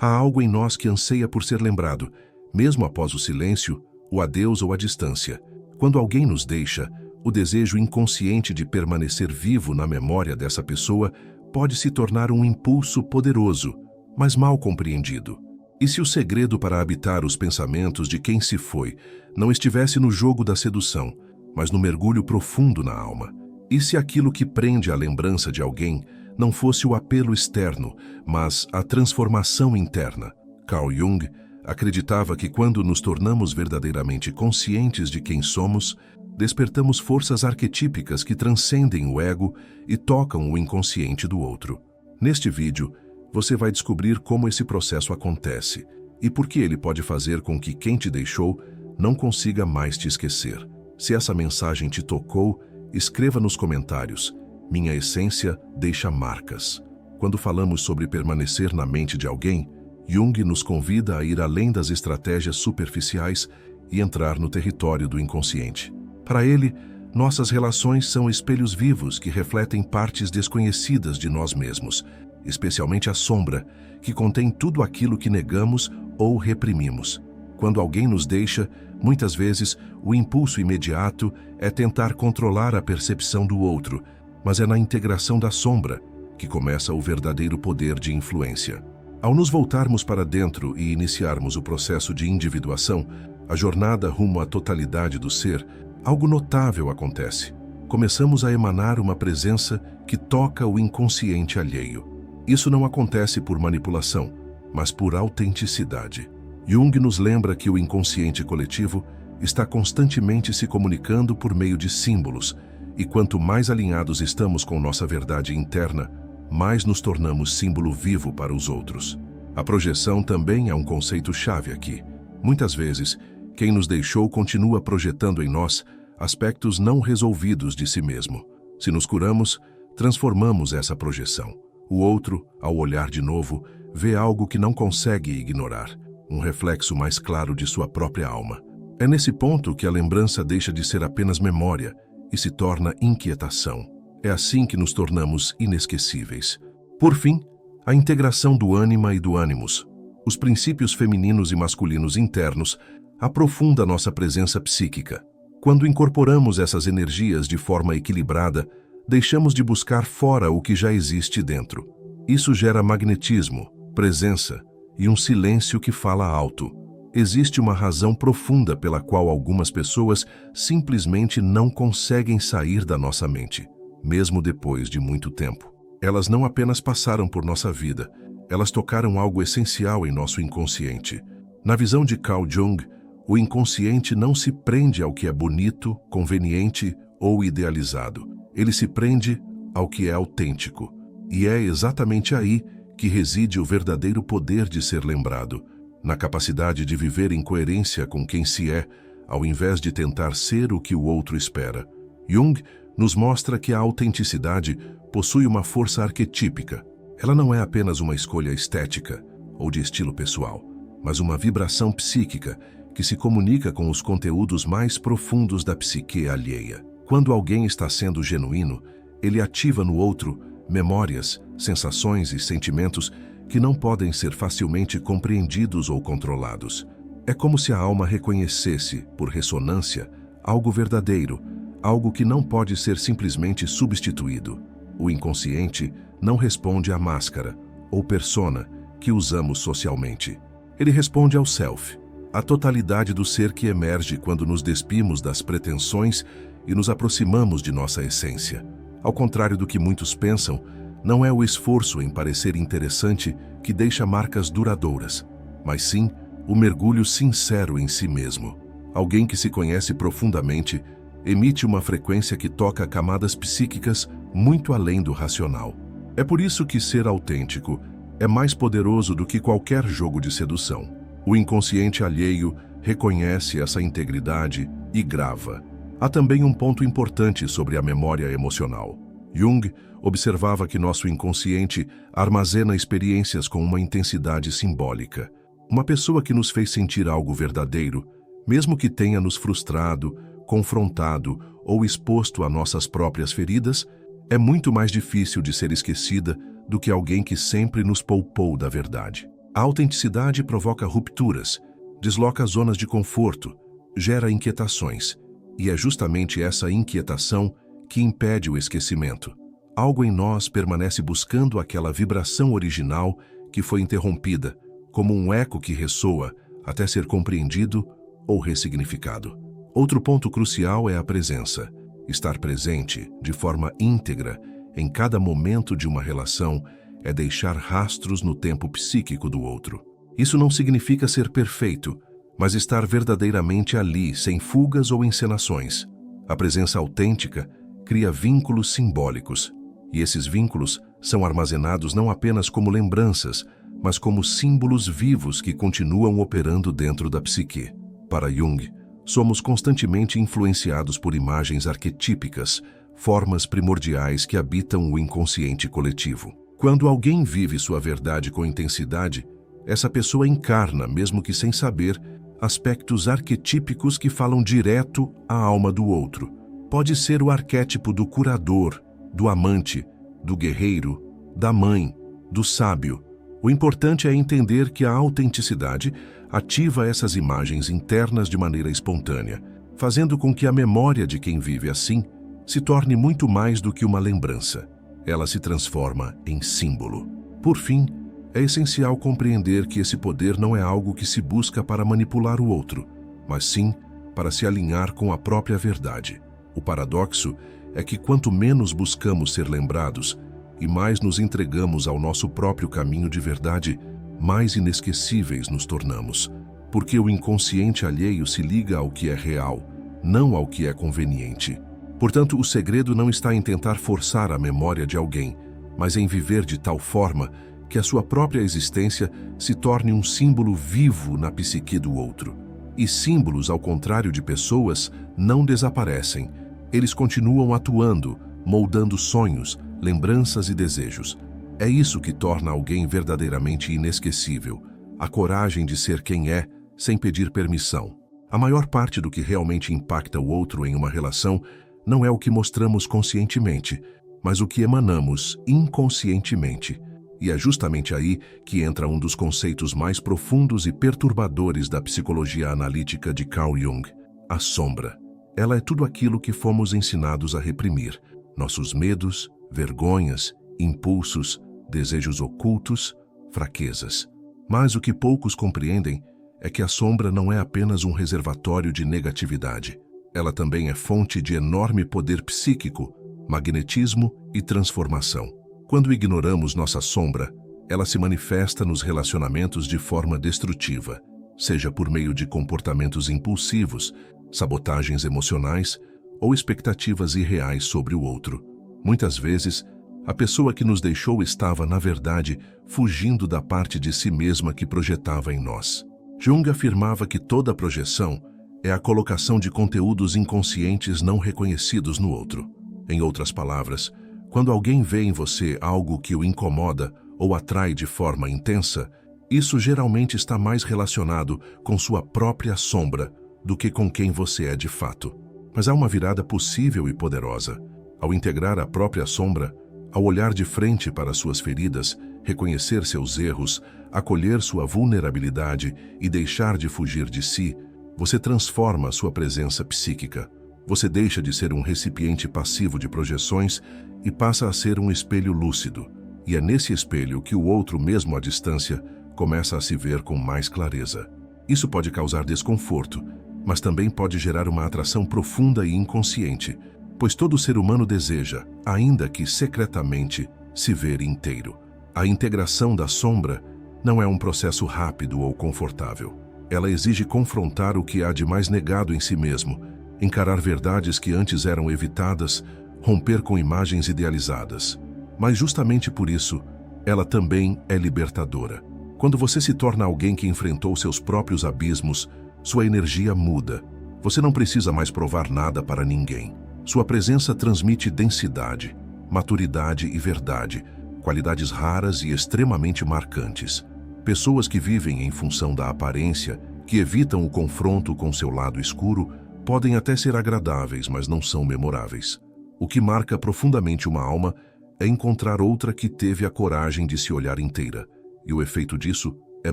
Há algo em nós que anseia por ser lembrado, mesmo após o silêncio, o adeus ou a distância. Quando alguém nos deixa, o desejo inconsciente de permanecer vivo na memória dessa pessoa pode se tornar um impulso poderoso, mas mal compreendido. E se o segredo para habitar os pensamentos de quem se foi não estivesse no jogo da sedução, mas no mergulho profundo na alma? E se aquilo que prende a lembrança de alguém não fosse o apelo externo, mas a transformação interna? Carl Jung acreditava que quando nos tornamos verdadeiramente conscientes de quem somos, despertamos forças arquetípicas que transcendem o ego e tocam o inconsciente do outro. Neste vídeo, você vai descobrir como esse processo acontece e por que ele pode fazer com que quem te deixou não consiga mais te esquecer. Se essa mensagem te tocou, escreva nos comentários: "Minha essência deixa marcas". Quando falamos sobre permanecer na mente de alguém, Jung nos convida a ir além das estratégias superficiais e entrar no território do inconsciente. Para ele, nossas relações são espelhos vivos que refletem partes desconhecidas de nós mesmos, especialmente a sombra, que contém tudo aquilo que negamos ou reprimimos. Quando alguém nos deixa, muitas vezes, o impulso imediato é tentar controlar a percepção do outro, mas é na integração da sombra que começa o verdadeiro poder de influência. Ao nos voltarmos para dentro e iniciarmos o processo de individuação, a jornada rumo à totalidade do ser, algo notável acontece. Começamos a emanar uma presença que toca o inconsciente alheio. Isso não acontece por manipulação, mas por autenticidade. Jung nos lembra que o inconsciente coletivo está constantemente se comunicando por meio de símbolos, e quanto mais alinhados estamos com nossa verdade interna, mais nos tornamos símbolo vivo para os outros. A projeção também é um conceito-chave aqui. Muitas vezes, quem nos deixou continua projetando em nós aspectos não resolvidos de si mesmo. Se nos curamos, transformamos essa projeção. O outro, ao olhar de novo, vê algo que não consegue ignorar, um reflexo mais claro de sua própria alma. É nesse ponto que a lembrança deixa de ser apenas memória e se torna inquietação. É assim que nos tornamos inesquecíveis. Por fim, a integração do ânima e do ânimos. Os princípios femininos e masculinos internos aprofundam nossa presença psíquica. Quando incorporamos essas energias de forma equilibrada, deixamos de buscar fora o que já existe dentro. Isso gera magnetismo, presença e um silêncio que fala alto. Existe uma razão profunda pela qual algumas pessoas simplesmente não conseguem sair da nossa mente, mesmo depois de muito tempo. Elas não apenas passaram por nossa vida, elas tocaram algo essencial em nosso inconsciente. Na visão de Carl Jung, o inconsciente não se prende ao que é bonito, conveniente ou idealizado. Ele se prende ao que é autêntico. E é exatamente aí que reside o verdadeiro poder de ser lembrado, na capacidade de viver em coerência com quem se é, ao invés de tentar ser o que o outro espera. Jung nos mostra que a autenticidade possui uma força arquetípica. Ela não é apenas uma escolha estética ou de estilo pessoal, mas uma vibração psíquica que se comunica com os conteúdos mais profundos da psique alheia. Quando alguém está sendo genuíno, ele ativa no outro memórias, sensações e sentimentos que não podem ser facilmente compreendidos ou controlados. É como se a alma reconhecesse, por ressonância, algo verdadeiro, algo que não pode ser simplesmente substituído. O inconsciente não responde à máscara ou persona que usamos socialmente. Ele responde ao self, a totalidade do ser que emerge quando nos despimos das pretensões e nos aproximamos de nossa essência. Ao contrário do que muitos pensam, não é o esforço em parecer interessante que deixa marcas duradouras, mas sim o mergulho sincero em si mesmo. Alguém que se conhece profundamente emite uma frequência que toca camadas psíquicas muito além do racional. É por isso que ser autêntico é mais poderoso do que qualquer jogo de sedução. O inconsciente alheio reconhece essa integridade e grava. Há também um ponto importante sobre a memória emocional. Jung observava que nosso inconsciente armazena experiências com uma intensidade simbólica. Uma pessoa que nos fez sentir algo verdadeiro, mesmo que tenha nos frustrado, confrontado ou exposto a nossas próprias feridas, é muito mais difícil de ser esquecida do que alguém que sempre nos poupou da verdade. A autenticidade provoca rupturas, desloca zonas de conforto, gera inquietações, e é justamente essa inquietação que impede o esquecimento. Algo em nós permanece buscando aquela vibração original que foi interrompida, como um eco que ressoa até ser compreendido ou ressignificado. Outro ponto crucial é a presença. Estar presente, de forma íntegra, em cada momento de uma relação, é deixar rastros no tempo psíquico do outro. Isso não significa ser perfeito, mas estar verdadeiramente ali, sem fugas ou encenações. A presença autêntica cria vínculos simbólicos, e esses vínculos são armazenados não apenas como lembranças, mas como símbolos vivos que continuam operando dentro da psique. Para Jung, somos constantemente influenciados por imagens arquetípicas, formas primordiais que habitam o inconsciente coletivo. Quando alguém vive sua verdade com intensidade, essa pessoa encarna, mesmo que sem saber, aspectos arquetípicos que falam direto à alma do outro. Pode ser o arquétipo do curador, do amante, do guerreiro, da mãe, do sábio. O importante é entender que a autenticidade ativa essas imagens internas de maneira espontânea, fazendo com que a memória de quem vive assim se torne muito mais do que uma lembrança. Ela se transforma em símbolo. Por fim, é essencial compreender que esse poder não é algo que se busca para manipular o outro, mas sim para se alinhar com a própria verdade. O paradoxo é que quanto menos buscamos ser lembrados e mais nos entregamos ao nosso próprio caminho de verdade, mais inesquecíveis nos tornamos, porque o inconsciente alheio se liga ao que é real, não ao que é conveniente. Portanto, o segredo não está em tentar forçar a memória de alguém, mas em viver de tal forma que a sua própria existência se torne um símbolo vivo na psique do outro. E símbolos, ao contrário de pessoas, não desaparecem. Eles continuam atuando, moldando sonhos, lembranças e desejos. É isso que torna alguém verdadeiramente inesquecível, a coragem de ser quem é, sem pedir permissão. A maior parte do que realmente impacta o outro em uma relação não é o que mostramos conscientemente, mas o que emanamos inconscientemente. E é justamente aí que entra um dos conceitos mais profundos e perturbadores da psicologia analítica de Carl Jung, a sombra. Ela é tudo aquilo que fomos ensinados a reprimir: nossos medos, vergonhas, impulsos, desejos ocultos, fraquezas. Mas o que poucos compreendem é que a sombra não é apenas um reservatório de negatividade. Ela também é fonte de enorme poder psíquico, magnetismo e transformação. Quando ignoramos nossa sombra, ela se manifesta nos relacionamentos de forma destrutiva, seja por meio de comportamentos impulsivos, sabotagens emocionais ou expectativas irreais sobre o outro. Muitas vezes, a pessoa que nos deixou estava, na verdade, fugindo da parte de si mesma que projetava em nós. Jung afirmava que toda projeção é a colocação de conteúdos inconscientes não reconhecidos no outro. Em outras palavras, quando alguém vê em você algo que o incomoda ou atrai de forma intensa, isso geralmente está mais relacionado com sua própria sombra do que com quem você é de fato. Mas há uma virada possível e poderosa. Ao integrar a própria sombra, ao olhar de frente para suas feridas, reconhecer seus erros, acolher sua vulnerabilidade e deixar de fugir de si, você transforma sua presença psíquica. Você deixa de ser um recipiente passivo de projeções e passa a ser um espelho lúcido. E é nesse espelho que o outro, mesmo à distância, começa a se ver com mais clareza. Isso pode causar desconforto, mas também pode gerar uma atração profunda e inconsciente, pois todo ser humano deseja, ainda que secretamente, se ver inteiro. A integração da sombra não é um processo rápido ou confortável. Ela exige confrontar o que há de mais negado em si mesmo, encarar verdades que antes eram evitadas, romper com imagens idealizadas. Mas justamente por isso, ela também é libertadora. Quando você se torna alguém que enfrentou seus próprios abismos, sua energia muda. Você não precisa mais provar nada para ninguém. Sua presença transmite densidade, maturidade e verdade, qualidades raras e extremamente marcantes. Pessoas que vivem em função da aparência, que evitam o confronto com seu lado escuro, podem até ser agradáveis, mas não são memoráveis. O que marca profundamente uma alma é encontrar outra que teve a coragem de se olhar inteira. E o efeito disso é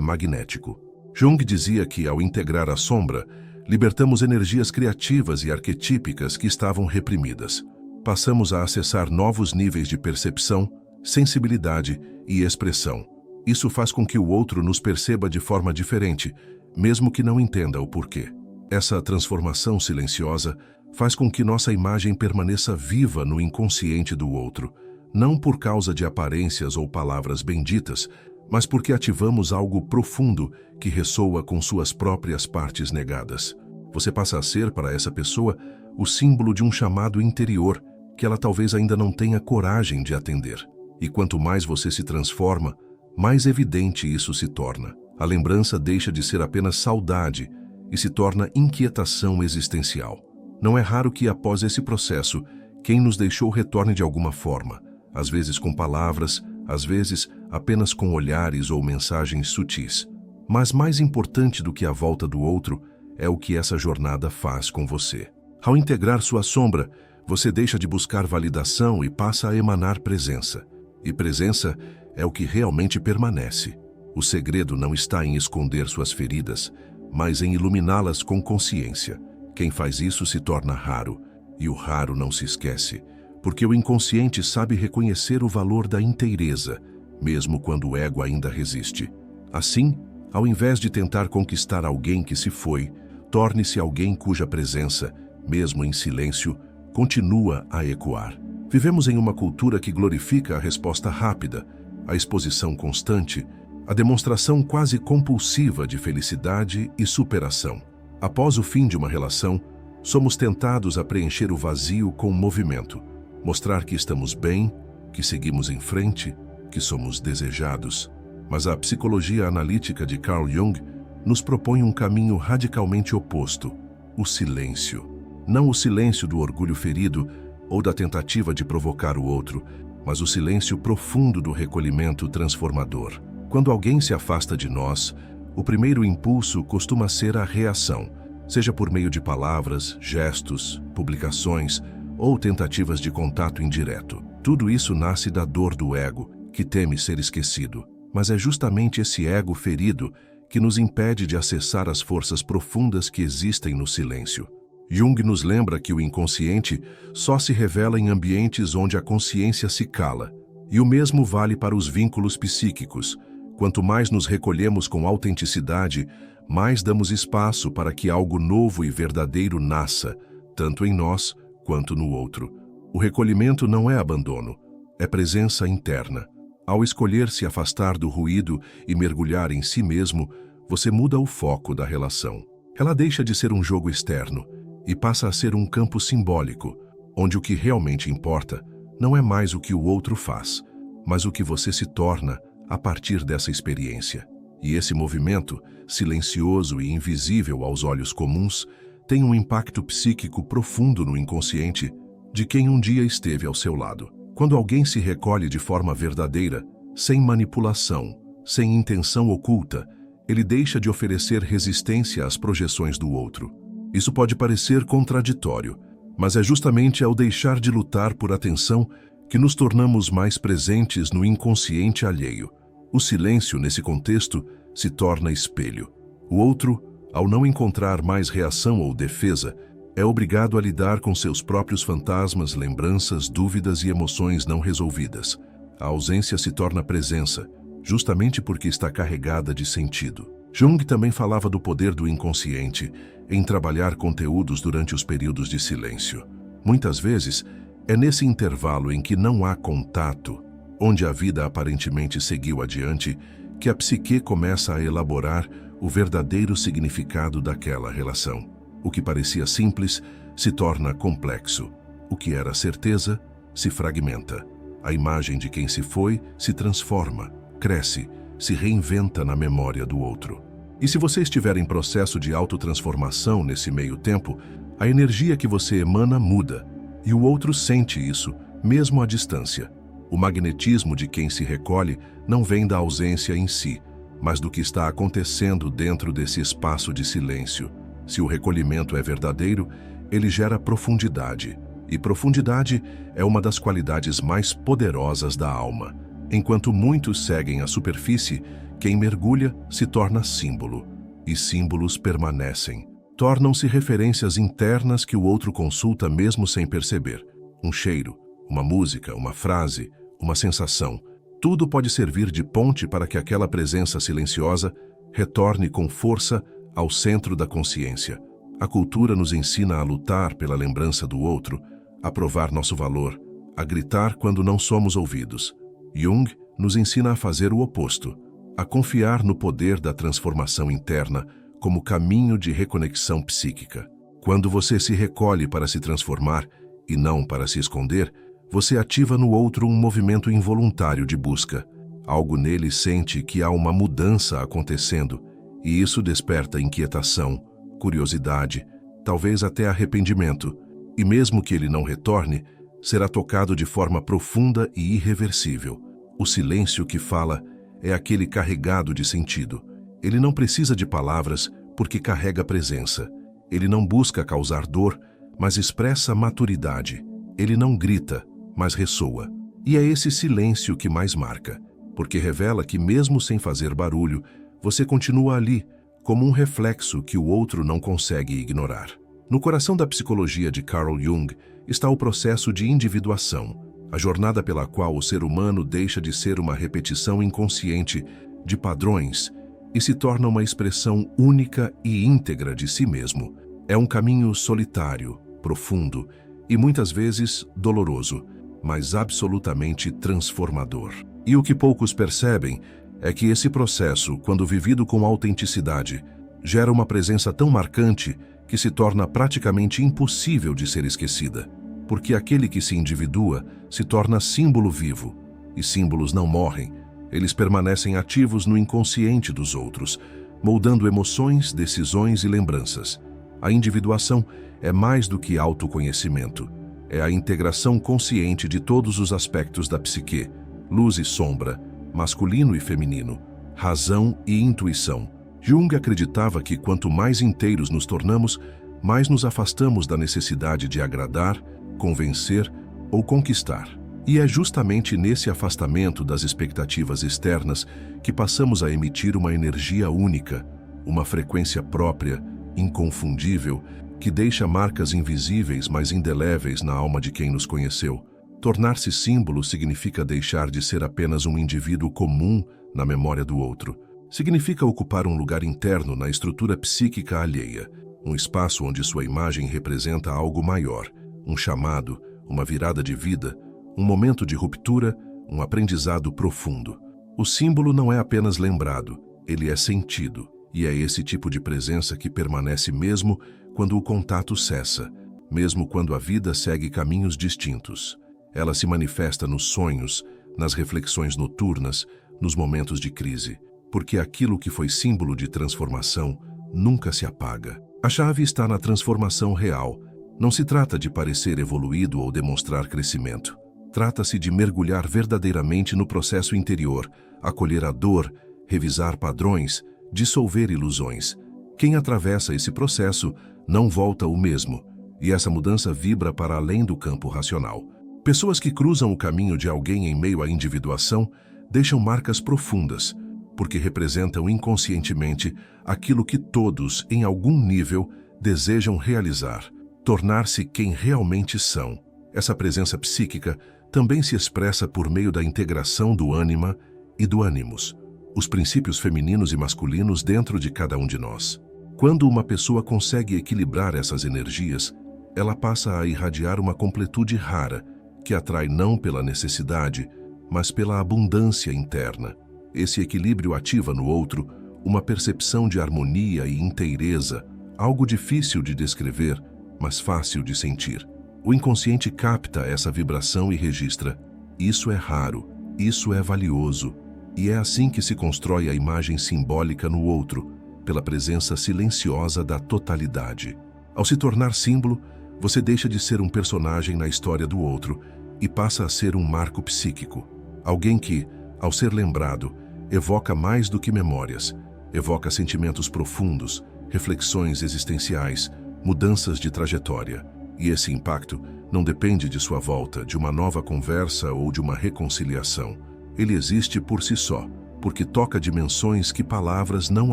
magnético. Jung dizia que, ao integrar a sombra, libertamos energias criativas e arquetípicas que estavam reprimidas. Passamos a acessar novos níveis de percepção, sensibilidade e expressão. Isso faz com que o outro nos perceba de forma diferente, mesmo que não entenda o porquê. Essa transformação silenciosa faz com que nossa imagem permaneça viva no inconsciente do outro, não por causa de aparências ou palavras benditas, mas porque ativamos algo profundo que ressoa com suas próprias partes negadas. Você passa a ser, para essa pessoa, o símbolo de um chamado interior que ela talvez ainda não tenha coragem de atender. E quanto mais você se transforma, mais evidente isso se torna. A lembrança deixa de ser apenas saudade e se torna inquietação existencial. Não é raro que, após esse processo, quem nos deixou retorne de alguma forma, às vezes com palavras, às vezes apenas com olhares ou mensagens sutis. Mas mais importante do que a volta do outro é o que essa jornada faz com você. Ao integrar sua sombra, você deixa de buscar validação e passa a emanar presença. E presença é o que realmente permanece. O segredo não está em esconder suas feridas, mas em iluminá-las com consciência. Quem faz isso se torna raro, e o raro não se esquece, porque o inconsciente sabe reconhecer o valor da inteireza, mesmo quando o ego ainda resiste. Assim, ao invés de tentar conquistar alguém que se foi, torne-se alguém cuja presença, mesmo em silêncio, continua a ecoar. Vivemos em uma cultura que glorifica a resposta rápida, a exposição constante, a demonstração quase compulsiva de felicidade e superação. Após o fim de uma relação, somos tentados a preencher o vazio com movimento, mostrar que estamos bem, que seguimos em frente, que somos desejados. Mas a psicologia analítica de Carl Jung nos propõe um caminho radicalmente oposto: o silêncio. Não o silêncio do orgulho ferido ou da tentativa de provocar o outro, mas o silêncio profundo do recolhimento transformador. Quando alguém se afasta de nós, o primeiro impulso costuma ser a reação, seja por meio de palavras, gestos, publicações ou tentativas de contato indireto. Tudo isso nasce da dor do ego, que teme ser esquecido. Mas é justamente esse ego ferido que nos impede de acessar as forças profundas que existem no silêncio. Jung nos lembra que o inconsciente só se revela em ambientes onde a consciência se cala. E o mesmo vale para os vínculos psíquicos. Quanto mais nos recolhemos com autenticidade, mais damos espaço para que algo novo e verdadeiro nasça, tanto em nós quanto no outro. O recolhimento não é abandono, é presença interna. Ao escolher se afastar do ruído e mergulhar em si mesmo, você muda o foco da relação. Ela deixa de ser um jogo externo e passa a ser um campo simbólico, onde o que realmente importa não é mais o que o outro faz, mas o que você se torna a partir dessa experiência. E esse movimento, silencioso e invisível aos olhos comuns, tem um impacto psíquico profundo no inconsciente de quem um dia esteve ao seu lado. Quando alguém se recolhe de forma verdadeira, sem manipulação, sem intenção oculta, ele deixa de oferecer resistência às projeções do outro. Isso pode parecer contraditório, mas é justamente ao deixar de lutar por atenção que nos tornamos mais presentes no inconsciente alheio. O silêncio, nesse contexto, se torna espelho. O outro, ao não encontrar mais reação ou defesa, é obrigado a lidar com seus próprios fantasmas, lembranças, dúvidas e emoções não resolvidas. A ausência se torna presença, justamente porque está carregada de sentido. Jung também falava do poder do inconsciente em trabalhar conteúdos durante os períodos de silêncio. Muitas vezes, é nesse intervalo em que não há contato, onde a vida aparentemente seguiu adiante, que a psique começa a elaborar o verdadeiro significado daquela relação. O que parecia simples se torna complexo. O que era certeza se fragmenta. A imagem de quem se foi se transforma, cresce, se reinventa na memória do outro. E se você estiver em processo de autotransformação nesse meio tempo, a energia que você emana muda, e o outro sente isso, mesmo à distância. O magnetismo de quem se recolhe não vem da ausência em si, mas do que está acontecendo dentro desse espaço de silêncio. Se o recolhimento é verdadeiro, ele gera profundidade, e profundidade é uma das qualidades mais poderosas da alma. Enquanto muitos seguem a superfície, quem mergulha se torna símbolo, e símbolos permanecem. Tornam-se referências internas que o outro consulta mesmo sem perceber. Um cheiro, uma música, uma frase, uma sensação. Tudo pode servir de ponte para que aquela presença silenciosa retorne com força ao centro da consciência. A cultura nos ensina a lutar pela lembrança do outro, a provar nosso valor, a gritar quando não somos ouvidos. Jung nos ensina a fazer o oposto, a confiar no poder da transformação interna como caminho de reconexão psíquica. Quando você se recolhe para se transformar e não para se esconder, você ativa no outro um movimento involuntário de busca. Algo nele sente que há uma mudança acontecendo, e isso desperta inquietação, curiosidade, talvez até arrependimento, e mesmo que ele não retorne, será tocado de forma profunda e irreversível. O silêncio que fala é aquele carregado de sentido. Ele não precisa de palavras porque carrega presença. Ele não busca causar dor, mas expressa maturidade. Ele não grita, mas ressoa. E é esse silêncio que mais marca, porque revela que mesmo sem fazer barulho, você continua ali, como um reflexo que o outro não consegue ignorar. No coração da psicologia de Carl Jung está o processo de individuação, a jornada pela qual o ser humano deixa de ser uma repetição inconsciente de padrões e se torna uma expressão única e íntegra de si mesmo. É um caminho solitário, profundo e muitas vezes doloroso, mas absolutamente transformador. E o que poucos percebem é que esse processo, quando vivido com autenticidade, gera uma presença tão marcante que se torna praticamente impossível de ser esquecida, porque aquele que se individua se torna símbolo vivo, e símbolos não morrem, eles permanecem ativos no inconsciente dos outros, moldando emoções, decisões e lembranças. A individuação é mais do que autoconhecimento, é a integração consciente de todos os aspectos da psique, luz e sombra, masculino e feminino, razão e intuição. Jung acreditava que quanto mais inteiros nos tornamos, mais nos afastamos da necessidade de agradar, convencer ou conquistar. E é justamente nesse afastamento das expectativas externas que passamos a emitir uma energia única, uma frequência própria, inconfundível, que deixa marcas invisíveis, mas indeléveis na alma de quem nos conheceu. Tornar-se símbolo significa deixar de ser apenas um indivíduo comum na memória do outro. Significa ocupar um lugar interno na estrutura psíquica alheia, um espaço onde sua imagem representa algo maior, um chamado, uma virada de vida, um momento de ruptura, um aprendizado profundo. O símbolo não é apenas lembrado, ele é sentido, e é esse tipo de presença que permanece mesmo quando o contato cessa, mesmo quando a vida segue caminhos distintos. Ela se manifesta nos sonhos, nas reflexões noturnas, nos momentos de crise, porque aquilo que foi símbolo de transformação nunca se apaga. A chave está na transformação real. Não se trata de parecer evoluído ou demonstrar crescimento. Trata-se de mergulhar verdadeiramente no processo interior, acolher a dor, revisar padrões, dissolver ilusões. Quem atravessa esse processo não volta o mesmo, e essa mudança vibra para além do campo racional. Pessoas que cruzam o caminho de alguém em meio à individuação deixam marcas profundas, porque representam inconscientemente aquilo que todos, em algum nível, desejam realizar, tornar-se quem realmente são. Essa presença psíquica também se expressa por meio da integração do ânima e do ânimos, os princípios femininos e masculinos dentro de cada um de nós. Quando uma pessoa consegue equilibrar essas energias, ela passa a irradiar uma completude rara, que atrai não pela necessidade, mas pela abundância interna. Esse equilíbrio ativa no outro uma percepção de harmonia e inteireza, algo difícil de descrever, mas fácil de sentir. O inconsciente capta essa vibração e registra. Isso é raro, isso é valioso. E é assim que se constrói a imagem simbólica no outro, pela presença silenciosa da totalidade. Ao se tornar símbolo, você deixa de ser um personagem na história do outro e passa a ser um marco psíquico. Alguém que, ao ser lembrado, evoca mais do que memórias, evoca sentimentos profundos, reflexões existenciais, mudanças de trajetória. E esse impacto não depende de sua volta, de uma nova conversa ou de uma reconciliação. Ele existe por si só, porque toca dimensões que palavras não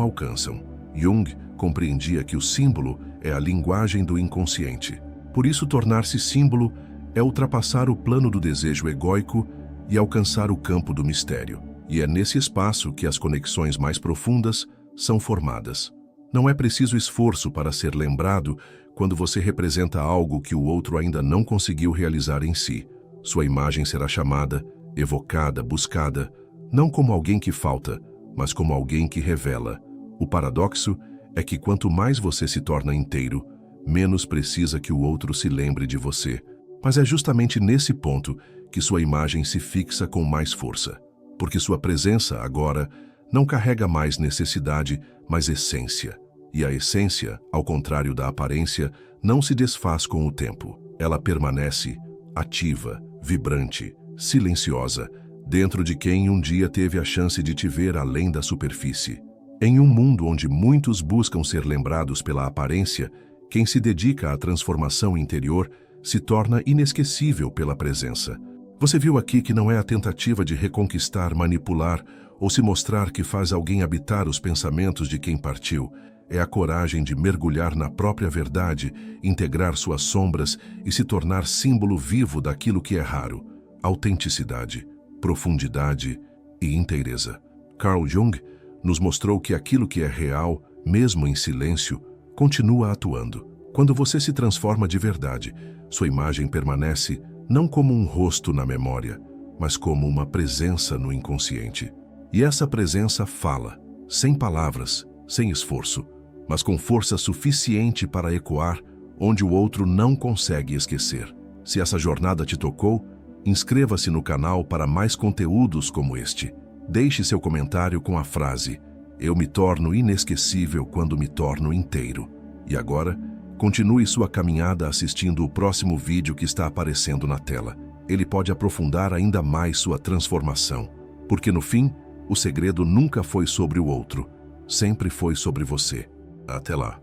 alcançam. Jung compreendia que o símbolo é a linguagem do inconsciente. Por isso, tornar-se símbolo é ultrapassar o plano do desejo egóico e alcançar o campo do mistério. E é nesse espaço que as conexões mais profundas são formadas. Não é preciso esforço para ser lembrado quando você representa algo que o outro ainda não conseguiu realizar em si. Sua imagem será chamada, evocada, buscada, não como alguém que falta, mas como alguém que revela. O paradoxo é que quanto mais você se torna inteiro, menos precisa que o outro se lembre de você. Mas é justamente nesse ponto que sua imagem se fixa com mais força, porque sua presença agora não carrega mais necessidade, mas essência. E a essência, ao contrário da aparência, não se desfaz com o tempo. Ela permanece ativa, vibrante, silenciosa, dentro de quem um dia teve a chance de te ver além da superfície. Em um mundo onde muitos buscam ser lembrados pela aparência, quem se dedica à transformação interior se torna inesquecível pela presença. Você viu aqui que não é a tentativa de reconquistar, manipular ou se mostrar que faz alguém habitar os pensamentos de quem partiu. É a coragem de mergulhar na própria verdade, integrar suas sombras e se tornar símbolo vivo daquilo que é raro: autenticidade, profundidade e inteireza. Carl Jung nos mostrou que aquilo que é real, mesmo em silêncio, continua atuando. Quando você se transforma de verdade, sua imagem permanece não como um rosto na memória, mas como uma presença no inconsciente. E essa presença fala, sem palavras, sem esforço, mas com força suficiente para ecoar onde o outro não consegue esquecer. Se essa jornada te tocou, inscreva-se no canal para mais conteúdos como este. Deixe seu comentário com a frase: "Eu me torno inesquecível quando me torno inteiro". E agora, continue sua caminhada assistindo o próximo vídeo que está aparecendo na tela. Ele pode aprofundar ainda mais sua transformação, porque no fim, o segredo nunca foi sobre o outro, sempre foi sobre você. Até lá.